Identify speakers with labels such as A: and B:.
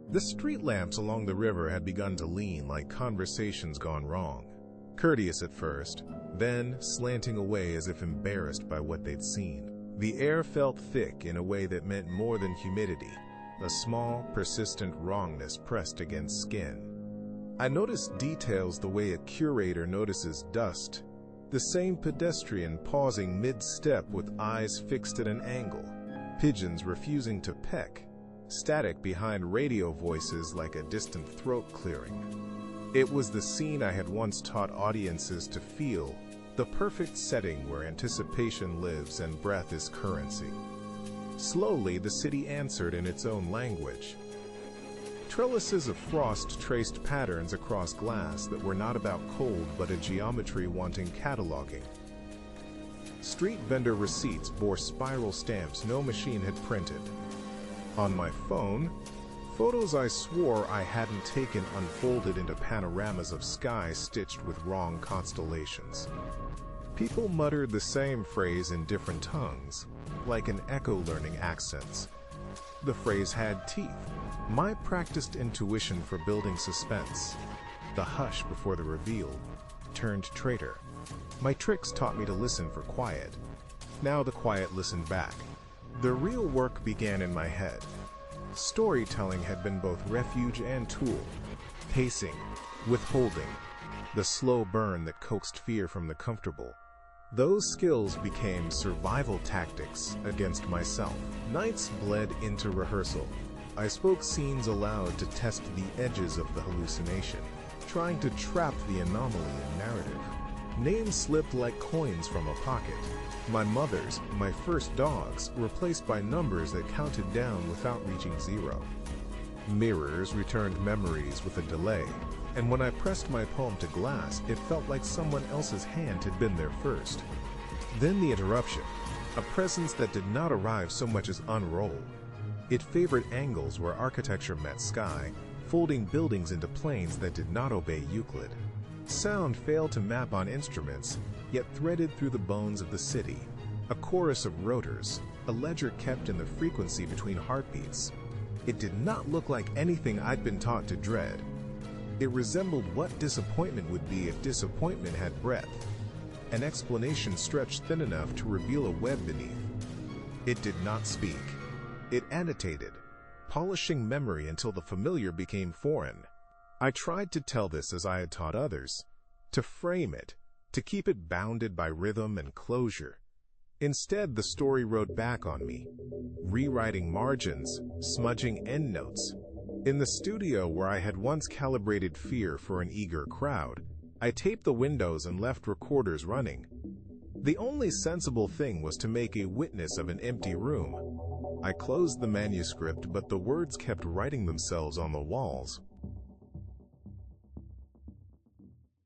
A: The street lamps along the river had begun to lean like conversations gone wrong. Courteous at first, then slanting away as if embarrassed by what they'd seen. The air felt thick in a way that meant more than humidity, a small, persistent wrongness pressed against skin. I noticed details the way a curator notices dust, the same pedestrian pausing mid-step with eyes fixed at an angle, pigeons refusing to peck, static behind radio voices like a distant throat clearing. It was the scene I had once taught audiences to feel, the perfect setting where anticipation lives and breath is currency. Slowly, the city answered in its own language. Trellises of frost traced patterns across glass that were not about cold but a geometry wanting cataloging. Street vendor receipts bore spiral stamps no machine had printed. On my phone, photos I swore I hadn't taken unfolded into panoramas of sky stitched with wrong constellations. People muttered the same phrase in different tongues, like an echo learning accents. The phrase had teeth, my practiced intuition for building suspense. The hush before the reveal turned traitor. My tricks taught me to listen for quiet. Now the quiet listened back. The real work began in my head. Storytelling had been both refuge and tool. Pacing, withholding, the slow burn that coaxed fear from the comfortable. Those skills became survival tactics against myself. Nights bled into rehearsal. I spoke scenes aloud to test the edges of the hallucination, trying to trap the anomaly in narrative. Names slipped like coins from a pocket. My mother's, my first dog's, replaced by numbers that counted down without reaching zero. Mirrors returned memories with a delay, and when I pressed my poem to glass, it felt like someone else's hand had been there first. Then the interruption, a presence that did not arrive so much as unroll. It favored angles where architecture met sky, folding buildings into planes that did not obey Euclid. Sound failed to map on instruments, yet threaded through the bones of the city. A chorus of rotors, a ledger kept in the frequency between heartbeats. It did not look like anything I'd been taught to dread. It resembled what disappointment would be if disappointment had breadth. An explanation stretched thin enough to reveal a web beneath. It did not speak. It annotated, polishing memory until the familiar became foreign. I tried to tell this as I had taught others, to frame it, to keep it bounded by rhythm and closure. Instead, the story rode back on me, rewriting margins, smudging endnotes. In the studio where I had once calibrated fear for an eager crowd, I taped the windows and left recorders running. The only sensible thing was to make a witness of an empty room. I closed the manuscript, but the words kept writing themselves on the walls.